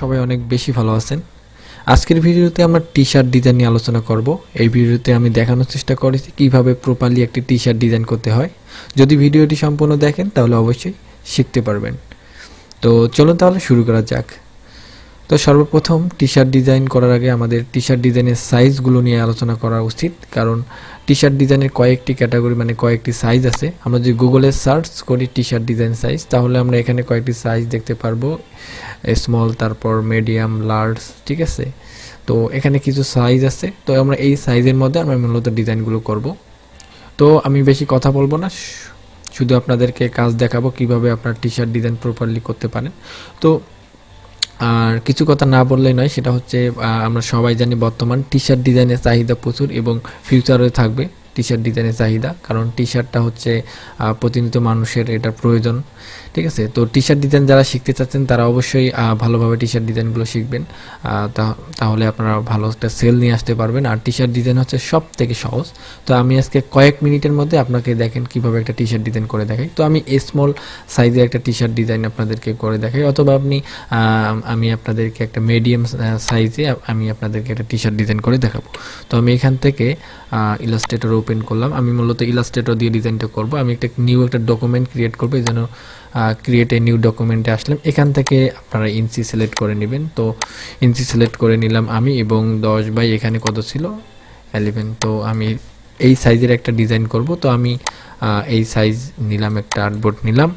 সবাই অনেক বেশি ভালো আছেন। আজকের ভিডিওতে আমরা টি-শার্ট ডিজাইন নিয়ে আলোচনা করব। এই ভিডিওতে আমি দেখানোর চেষ্টা করেছি কিভাবে প্রপারলি একটি টি-শার্ট ডিজাইন করতে হয়। যদি ভিডিওটি সম্পূর্ণ দেখেন তাহলে অবশ্যই শিখতে পারবেন। তো চলুন তাহলে শুরু করা যাক। তো সর্বপ্রথম টি-শার্ট ডিজাইন করার আগে আমাদের টি-শার্ট ডিজাইনের সাইজগুলো নিয়ে আলোচনা করা উচিত, কারণ টি-শার্ট ডিজাইনের কয়েকটি ক্যাটাগরি মানে কয়েকটি সাইজ আছে। আমরা যদি গুগলে সার্চ করি টি-শার্ট ডিজাইন সাইজ, তাহলে আমরা এখানে কয়েকটি সাইজ দেখতে পারবো, স্মল, তারপর মিডিয়াম, লার্জ, ঠিক আছে। তো এখানে কিছু সাইজ আছে, তো আমরা এই সাইজের মধ্যে আমরা মূলত ডিজাইনগুলো করব। তো আমি বেশি কথা বলবো না, শুধু আপনাদেরকে কাজ দেখাবো কিভাবে আপনার টি-শার্ট ডিজাইন প্রপারলি করতে পারেন। তো আর কিছু কথা না বললেই নয়, সেটা হচ্ছে আমরা সবাই জানি বর্তমান টি-শার্ট ডিজাইনের চাহিদা প্রচুর এবং ফিউচারে থাকবে টি-শার্ট ডিজাইনের চাহিদা, কারণ টি-শার্টটা হচ্ছে প্রতিনিয়ত মানুষের এটা প্রয়োজন, ঠিক আছে। তো টি-শার্ট ডিজাইন যারা শিখতে চাচ্ছেন তারা অবশ্যই ভালোভাবে টি-শার্ট ডিজাইনগুলো শিখবেন, তাহলে আপনারা ভালো একটা সেল নিয়ে আসতে পারবেন। আর টি-শার্ট ডিজাইন হচ্ছে সব থেকে সহজ। তো আমি আজকে কয়েক মিনিটের মধ্যে আপনাকে দেখেন কিভাবে একটা টি-শার্ট ডিজাইন করে দেখাই। তো আমি স্মল সাইজের একটা টি-শার্ট ডিজাইন আপনাদেরকে করে দেখাই, অথবা আমি আপনাদেরকে একটা মিডিয়াম সাইজে আমি আপনাদেরকে একটা টি-শার্ট ডিজাইন করে দেখাবো। তো আমি এখান থেকে ইলাস্ট্রেটর ওপেন করলাম। আমি মূলত ইলাস্ট্রেটর দিয়ে ডিজাইনটা করব। আমি একটা ডকুমেন্ট ক্রিয়েট করবো, এই জন্য ক্রিয়েট এ নিউ ডকুমেন্টে আসলাম। এখান থেকে আপনারা ইঞ্চি সিলেক্ট করে নেবেন। তো ইঞ্চি সিলেক্ট করে নিলাম আমি, এবং 10 বাই এখানে কত ছিল 11। তো আমি এই সাইজের একটা ডিজাইন করব। তো আমি এই সাইজ নিলাম, একটা আর্টবোর্ড নিলাম।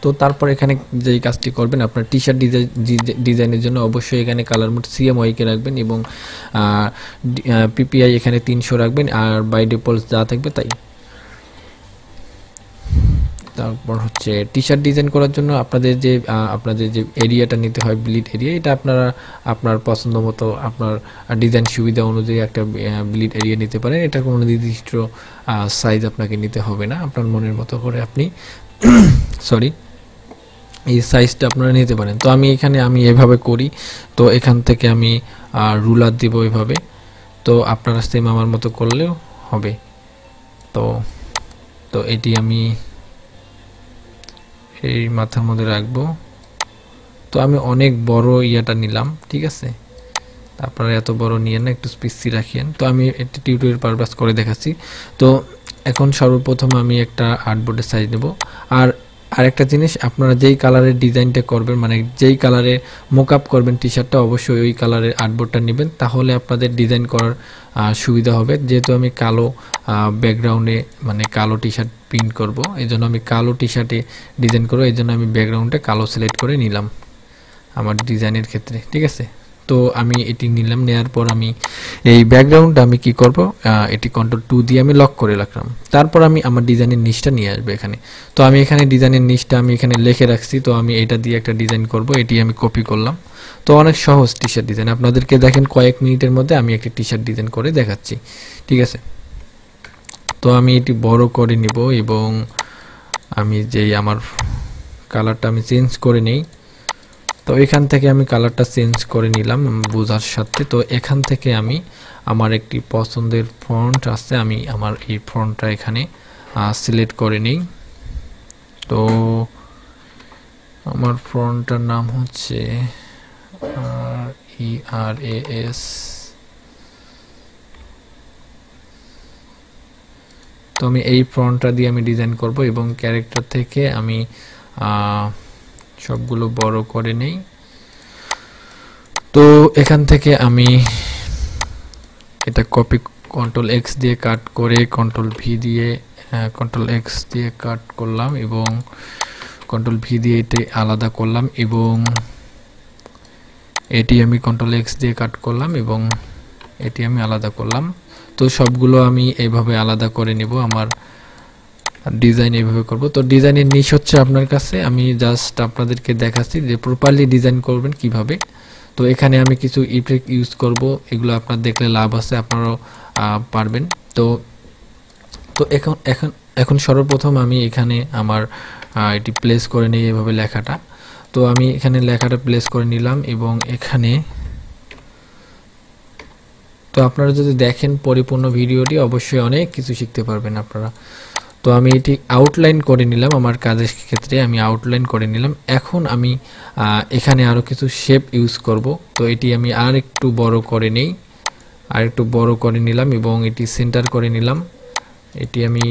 তো তারপর এখানে যেই কাজটি করবেন, আপনার টি-শার্ট ডিজাইনের জন্য অবশ্যই এখানে কালার মোড CMYকে রাখবেন, এবং PPI এখানে 300 রাখবেন, আর বাই ডিফল্ট যা থাকবে তাই। তারপর হচ্ছে টি-শার্ট ডিজাইন করার জন্য আপনাদের যে এরিয়াটা নিতে হয়, ব্লিড এরিয়া, এটা আপনার পছন্দ মতো আপনার ডিজাইন সুবিধা অনুযায়ী একটা ব্লিড এরিয়া নিতে পারেন। এটা কোনো নির্দিষ্ট সাইজ আপনাকে নিতে হবে না, আপনার মনের মতো করে আপনি এই সাইজটা আপনারা নিতে পারেন। তো আমি এভাবে করি। তো এখান থেকে আমি রুলার দিব এভাবে। তো আপনারা সেম আমার মতো করলেও হবে। তো এটি আমি এই মাথার মধ্যে রাখবো। তো আমি অনেক বড় ইয়াটা নিলাম, ঠিক আছে। আপনারা এত বড় নিয়ে না, একটু স্পেসি রাখেন। তো আমি একটি টিউটোরিয়াল পারপাস করে দেখাচ্ছি। তো এখন সর্বপ্রথম আমি একটা আর্টবোর্ডের সাইজ নেব। আর আরেকটা জিনিস, আপনারা যেই কালারের ডিজাইনটা করবেন, মানে যেই কালারে মোকআপ করবেন টি-শার্টটা, অবশ্যই ওই কালারের আর্টবোর্ডটা নেবেন, তাহলে আপনাদের ডিজাইন করার সুবিধা হবে। যেহেতু আমি কালো ব্যাকগ্রাউন্ডে মানে কালো টি-শার্ট প্রিন্ট করব, এই জন্য আমি কালো টি-শার্টে ডিজাইন করবো, এই জন্য আমি ব্যাকগ্রাউন্ডে কালো সিলেক্ট করে নিলাম আমার ডিজাইনের ক্ষেত্রে, ঠিক আছে। তো আমি এটি নিলাম, নেওয়ার পর আমি এই ব্যাকগ্রাউন্ডটা আমি কি করব, এটি Ctrl+2 দিয়ে আমি লক করে রাখলাম। তারপর আমি আমার ডিজাইনের নিচটা নিয়ে আসবো এখানে। তো আমি এখানে ডিজাইনের নিচটা আমি এখানে লিখে রাখছি। তো আমি এটা দিয়ে একটা ডিজাইন করব, এটি আমি কপি করলাম। তো অনেক সহজ টি-শার্ট ডিজাইন, আপনাদেরকে দেখেন কয়েক মিনিটের মধ্যে আমি একটি টি-শার্ট ডিজাইন করে দেখাচ্ছি, ঠিক আছে। তো আমি এটি বড় করে নিব, এবং আমি আমার কালারটা আমি চেঞ্জ করে নেই। তো এখান থেকে আমি কালারটা চেঞ্জ করে নিলাম বোঝার সাথে। তো এখান থেকে আমি আমার একটি পছন্দের ফন্ট আছে, আমি আমার এই ফন্টটা এখানে সিলেক্ট করে নিই। তো আমার ফন্টটার নাম হচ্ছে ERAS। তো আমি এই ফন্টটা দিয়ে আমি ডিজাইন করব, এবং ক্যারেক্টার থেকে আমি সবগুলো বড় করে নেই। তো এখান থেকে আমি এটা কপি Ctrl+X দিয়ে কাট করে Ctrl+V দিয়ে Ctrl+X দিয়ে কাট করলাম, এবং Ctrl+V দিয়ে এটি আলাদা করলাম, এবং এটি আমি Ctrl+X দিয়ে কাট করলাম, এবং এটি আমি আলাদা করলাম। তো সবগুলো আমি এইভাবে আলাদা করে নিব, আমার ডিজাইন এইভাবে করব। তো ডিজাইনের নিচ হচ্ছে আপনার কাছে, আমি জাস্ট আপনাদেরকে দেখাচ্ছি যে প্রপারলি ডিজাইন করবেন কিভাবে। তো এখানে আমি কিছু ইফেক্ট ইউজ করব, এগুলো আপনার দেখলে লাভ আছে, আপনারাও পারবেন। তো এখন সর্বপ্রথম আমি এখানে আমার এটি প্লেস করে নিই এভাবে লেখাটা। তো আমি এখানে লেখাটা প্লেস করে নিলাম, এবং এখানে তো আপনারা যদি দেখেন পরিপূর্ণ ভিডিওটি, অবশ্যই অনেক কিছু শিখতে পারবেন আপনারা। তো আমি এটি আউটলাইন করে নিলাম, আমার কাজের ক্ষেত্রে আমি আউটলাইন করে নিলাম। এখন আমি এখানে আরও কিছু শেপ ইউজ করব। তো এটি আমি আর একটু বড় করে নেই, আর একটু বড় করে নিলাম এবং এটি সেন্টার করে নিলাম। এটি আমি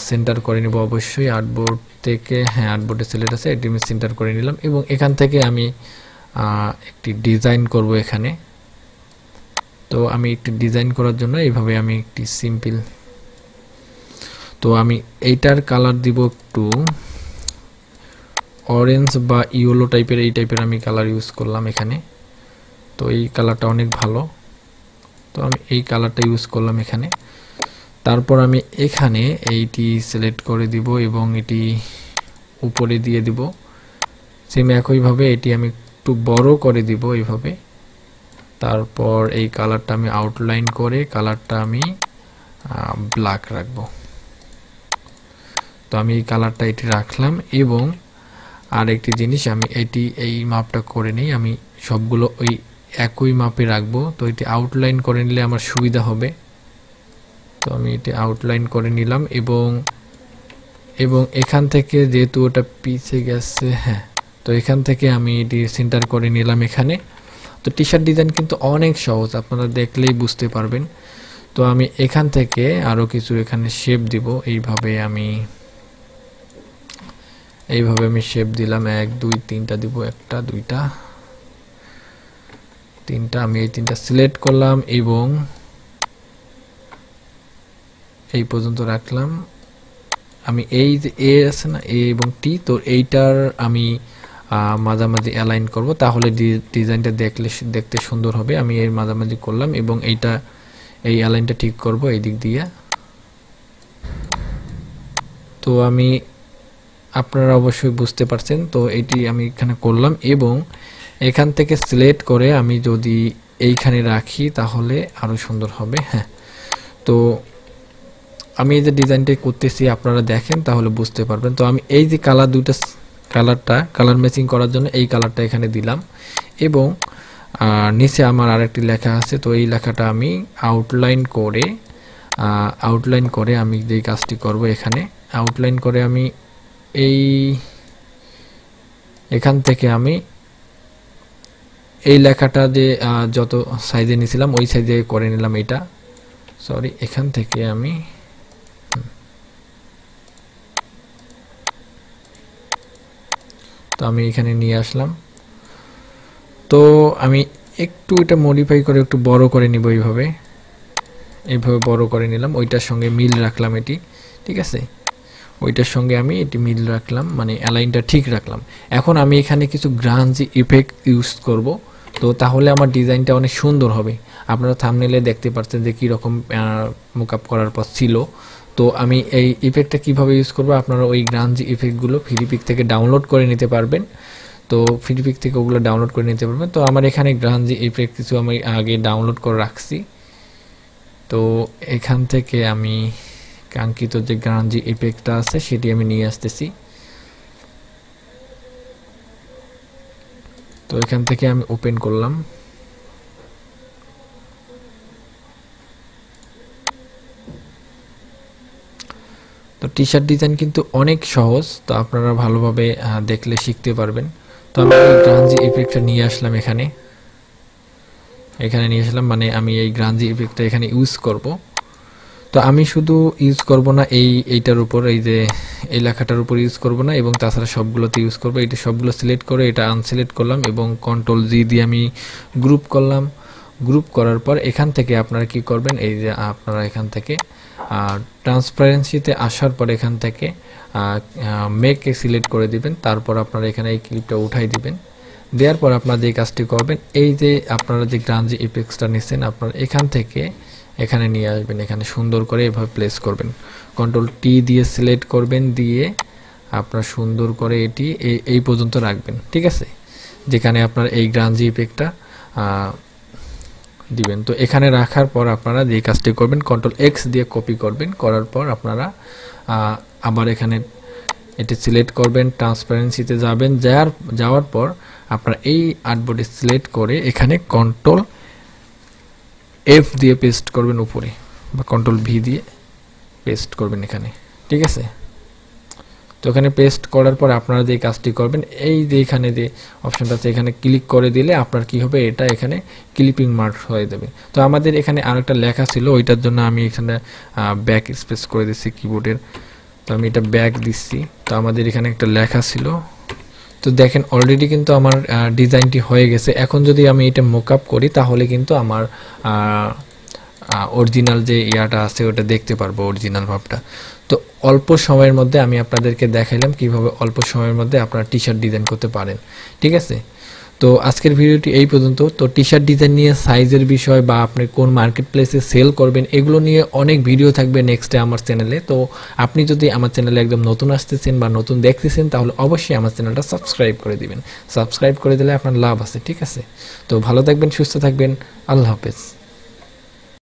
সেন্টার করে নেব অবশ্যই আর্টবোর্ড থেকে, হ্যাঁ আর্টবোর্ডে সিলেক্ট আছে, এটি আমি সেন্টার করে নিলাম এবং এখান থেকে আমি একটি ডিজাইন করব এখানে। তো আমি একটি ডিজাইন করার জন্য এইভাবে আমি একটি সিম্পল, তো আমি এইটার কালার দিব একটু অরেঞ্জ বা ইয়েলো টাইপের, এই টাইপের আমি কালার ইউজ করলাম এখানে। তো এই কালারটা অনেক ভালো, তো আমি এই কালারটা ইউজ করলাম এখানে। তারপর আমি এখানে এইটি সিলেক্ট করে দিব এবং এটি উপরে দিয়ে দিব সেম একইভাবে। এটি আমি একটু বড় করে দিব এইভাবে। তারপর এই কালারটা আমি আউটলাইন করে কালারটা আমি ব্ল্যাক রাখব। তো আমি এই কালারটা এটি রাখলাম এবং আর একটি জিনিস আমি এটি এই মাপটা করে নিই, আমি সবগুলো ওই একই মাপে রাখবো। তো এটি আউটলাইন করে নিলে আমার সুবিধা হবে। তো আমি এটি আউটলাইন করে নিলাম এবং এখান থেকে যেহেতু ওটা পিছে গেছে, হ্যাঁ, তো এখান থেকে আমি এটি সেন্টার করে নিলাম এখানে। তো টি শার্ট ডিজাইন কিন্তু অনেক সহজ, আপনারা দেখলেই বুঝতে পারবেন। তো আমি এখান থেকে আরও কিছু এখানে শেপ দিব, এইভাবে আমি শেপ দিলাম, 1 2 3টা দিব, 1টা 2টা 3টা। আমি এই 3টা সিলেক্ট করলাম এবং এই পর্যন্ত রাখলাম। আমি এই যে এ আছে না, এ এবং টি, তো এইটার আমি মাঝামাঝি অ্যালাইন করব, তাহলে ডিজাইনটা দেখতে সুন্দর হবে। আমি এর মাঝামাঝি করলাম এবং এই অ্যালাইনটা ঠিক করব এই দিক দিয়ে। তো আপনারা অবশ্যই বুঝতে পারছেন। তো এটি আমি এখানে করলাম এবং এখান থেকে সিলেক্ট করে আমি যদি এইখানে রাখি তাহলে আরো সুন্দর হবে। হ্যাঁ, তো আমি এই যে ডিজাইনটা করতেছি আপনারা দেখেন তাহলে বুঝতে পারবেন। তো আমি এই যে কালার ম্যাচিং করার জন্য এই কালারটা এখানে দিলাম এবং নিচে আমার আরেকটি লেখা আছে। তো এই লেখাটা আমি আউটলাইন করে আমি যে কাজটি করব, এখানে আউটলাইন করে আমি এখান থেকে আমি এই লেখাটা যে যত সাইজে নিয়েছিলাম ওই সাইজে করে নিলাম। এটা সরি, এখান থেকে আমি তো আমি এখানে নিয়ে আসলাম। তো আমি একটু এটা মডিফাই করে একটু বড় করে নিব, এইভাবে বড় করে নিলাম। ওইটার সঙ্গে মিল রাখলাম এটি, ঠিক আছে, ওইটার সঙ্গে আমি এটি মিল রাখলাম, মানে অ্যালাইনটা ঠিক রাখলাম। এখন আমি এখানে কিছু গ্রাঞ্জি ইফেক্ট ইউজ করব, তো তাহলে আমার ডিজাইনটা অনেক সুন্দর হবে। আপনারা থাম্বনেইলে দেখতে পাচ্ছেন যে কীরকম মেকআপ করার পর ছিল। তো আমি এই ইফেক্টটা কিভাবে ইউজ করব, আপনারা ওই গ্রাঞ্জি ইফেক্টগুলো ফ্রিপিক থেকে ডাউনলোড করে নিতে পারবেন। তো ফ্রিপিক থেকে ওগুলো ডাউনলোড করে নিতে পারবেন। তো আমার এখানে গ্রাঞ্জি ইফেক্ট কিছু আমি আগে ডাউনলোড করে রাখছি। তো এখান থেকে আমি কাঙ্ক্ষিত যে গ্রাঞ্জি ইফেক্টটা আছে সেটি আমি নিয়ে আসতেছি। তো এখান থেকে আমি ওপেন করলাম। তো টি শার্ট ডিজাইন কিন্তু অনেক সহজ, তো আপনারা ভালোভাবে দেখলে শিখতে পারবেন। তো আমি এই গ্রাঞ্জি ইফেক্টটা নিয়ে আসলাম এখানে নিয়ে আসলাম, মানে আমি এই গ্রাঞ্জি ইফেক্টটা এখানে ইউজ করব। তো আমি শুধু ইউজ করব না এইটার উপর, এই যে এই লেখাটার উপর ইউজ করব না, এবং তাছাড়া সবগুলোতে ইউজ করব। এটা সবগুলো সিলেক্ট করে এটা আনসিলেক্ট করলাম এবং কন্ট্রোল জি দিয়ে আমি গ্রুপ করলাম। গ্রুপ করার পর এখান থেকে আপনারা কি করবেন, এই যে আপনারা এখান থেকে ট্রান্সপারেন্সিতে আসার পর এখান থেকে মেকে সিলেক্ট করে দিবেন। তারপর আপনারা এখানে এই ক্লিপটা উঠাই দিবেন। দেওয়ার পর আপনারা যে কাজটি করবেন, এই যে আপনারা যে গ্রাঞ্জি ইফেক্টসটা নিচ্ছেন আপনারা এখান থেকে এখানে নিয়ে আসবেন, এখানে সুন্দর করে এভাবে প্লেস করবেন। কন্ট্রোল টি দিয়ে সিলেক্ট করবেন, দিয়ে আপনারা সুন্দর করে এটি এই পর্যন্ত রাখবেন, ঠিক আছে, যেখানে আপনার এই গ্রাঞ্জি ইফেক্টটা দিবেন। তো এখানে রাখার পর আপনারা যে কাজটি করবেন, কন্ট্রোল এক্স দিয়ে কপি করবেন। করার পর আপনারা আবার এখানে এটি সিলেক্ট করবেন, ট্রান্সপারেন্সিতে যাবেন। যাওয়ার পর আপনারা এই আর্টবোর্ডে সিলেক্ট করে এখানে কন্ট্রোল এফ দিয়ে পেস্ট করবেন উপরে, বা কন্ট্রোল ভি দিয়ে পেস্ট করবেন এখানে, ঠিক ঠিক আছে। তো এখানে পেস্ট করার পর আপনারা যে কাজটি করবেন, এই যে এখানে যে অপশনটা আছে এখানে ক্লিক করে দিলে আপনার কি হবে, এটা এখানে ক্লিপিং মার্ক হয়ে যাবে। তো আমাদের এখানে আরেকটা লেখা ছিল, ওইটার জন্য আমি এখানে ব্যাক স্পেস করে দিচ্ছি কিবোর্ডের। তো আমি এটা ব্যাক দিচ্ছি। তো আমাদের এখানে একটা লেখা ছিল, তো দেখেন অলরেডি কিন্তু আমার ডিজাইনটি হয়ে গেছে। এখন যদি আমি এটা মকআপ করি তাহলে কিন্তু আমার অরিজিনাল যে ইয়াটা আছে ওটা দেখতে পারবো, অরিজিনাল ভাবটা। তো অল্প সময়ের মধ্যে আমি আপনাদেরকে দেখাইলাম কিভাবে অল্প সময়ের মধ্যে আপনারা টি শার্ট ডিজাইন করতে পারেন। ঠিক আছে, তো আজকের ভিডিওটি এই পর্যন্ত। তো টি শার্ট ডিজাইন নিয়ে সাইজের বিষয় বা আপনি কোন মার্কেট প্লেসে সেল করবেন এগুলো নিয়ে অনেক ভিডিও থাকবে নেক্সটে আমার চ্যানেলে। তো আপনি যদি আমার চ্যানেলে একদম নতুন আসতেছেন বা নতুন দেখতেছেন তাহলে অবশ্যই আমার চ্যানেলটা সাবস্ক্রাইব করে দিবেন। সাবস্ক্রাইব করে দিলে আপনার লাভ আছে। ঠিক আছে, তো ভালো থাকবেন, সুস্থ থাকবেন, আল্লাহ হাফেজ।